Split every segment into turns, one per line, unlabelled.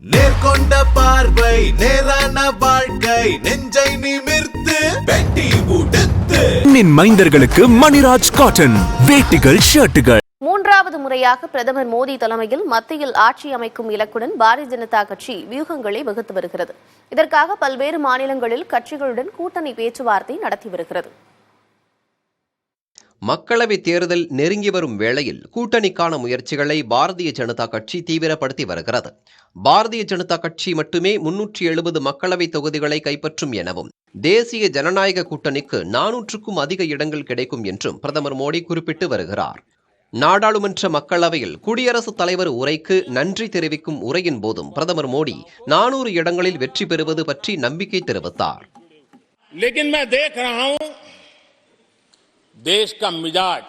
நேர்கொண்ட பார்வை நேரான வாழ்க்கை நெஞ்சை நிமிர்த்து வெட்டி உடுத்து
மைந்தர்களுக்கு மணிராஜ் காட்டன் வேட்டிகள் ஷர்ட்டுகள்.
மூன்றாவது முறையாக பிரதமர் மோடி தலைமையில் மத்தியில் ஆட்சி அமைக்கும் இலக்குடன் பாரதிய ஜனதா கட்சி வியூகங்களை வகுத்து வருகிறது. இதற்காக பல்வேறு மாநிலங்களில் கட்சிகளுடன் கூட்டணி பேச்சுவார்த்தை நடத்தி வருகிறது.
மக்களவைத் தேர்தல் நெருங்கி வரும் வேளையில் கூட்டணிக்கான முயற்சிகளை பாரதிய ஜனதா கட்சி தீவிரப்படுத்தி வருகிறது. பாரதிய ஜனதா கட்சி மட்டுமே 370 மக்களவைத் தொகுதிகளை கைப்பற்றும் எனவும் தேசிய ஜனநாயக கூட்டணிக்கு 400க்கும் அதிக இடங்கள் கிடைக்கும் என்றும் பிரதமர் மோடி குறிப்பிட்டு வருகிறார். நாடாளுமன்ற மக்களவையில் குடியரசுத் தலைவர் உரைக்கு நன்றி தெரிவிக்கும் உரையின் போதும் பிரதமர் மோடி 400 இடங்களில் வெற்றி பெறுவது பற்றி நம்பிக்கை தெரிவித்தார்.
देश का मिजाज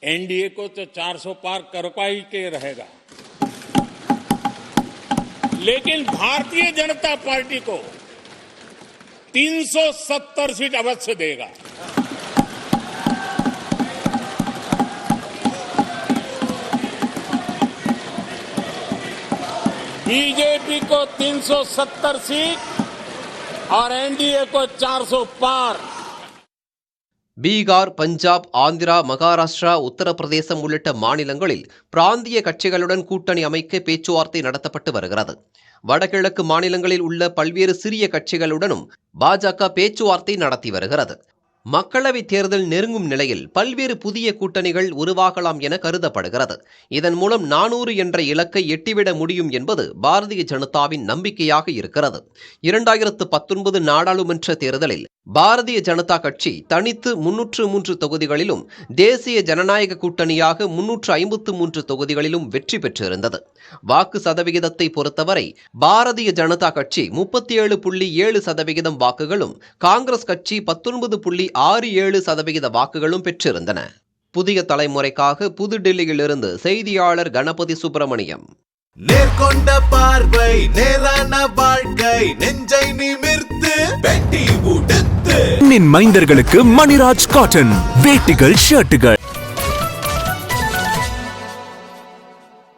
एनडीए को तो 400 पार कर पाई के रहेगा, लेकिन भारतीय जनता पार्टी को 370 सीट अवश्य देगा. बीजेपी को 370 सीट और एनडीए को 400 पार.
பீகார், பஞ்சாப், ஆந்திரா, மகாராஷ்டிரா, உத்தரப்பிரதேசம் உள்ளிட்ட மாநிலங்களில் பிராந்திய கட்சிகளுடன் கூட்டணி அமைக்க பேச்சுவார்த்தை நடத்தப்பட்டு வருகிறது. வடகிழக்கு மாநிலங்களில் உள்ள பல்வேறு சிறிய கட்சிகளுடனும் பாஜக பேச்சுவார்த்தை நடத்தி வருகிறது. மக்களவைத் தேர்தல் நெருங்கும் நிலையில் பல்வேறு புதிய கூட்டணிகள் உருவாகலாம் என கருதப்படுகிறது. இதன் மூலம் 400 என்ற இலக்கை எட்டிவிட முடியும் என்பது பாரதிய ஜனதாவின் நம்பிக்கையாக இருக்கிறது. 2019 நாடாளுமன்ற தேர்தலில் பாரதிய ஜனதா கட்சி தனித்து 303 தொகுதிகளிலும் தேசிய ஜனநாயக கூட்டணியாக 353 தொகுதிகளிலும் வெற்றி பெற்றிருந்தது. வாக்கு சதவிகிதத்தை பொறுத்தவரை பாரதிய ஜனதா கட்சி 37.7% வாக்குகளும், காங்கிரஸ் கட்சி 19.67% வாக்குகளும் பெற்றிருந்தன. புதிய தலைமுறைக்காக புதுடில்லியிலிருந்து செய்தியாளர் கணபதி சுப்பிரமணியம்.
நேர்கொண்ட பார்வை நேரான வாழ்க்கை நெஞ்சை நிமிர்த்து வெட்டி உடுத்து
மைந்தர்களுக்கு மணிராஜ் காட்டன் வேட்டிகள் ஷர்ட்டுகள்.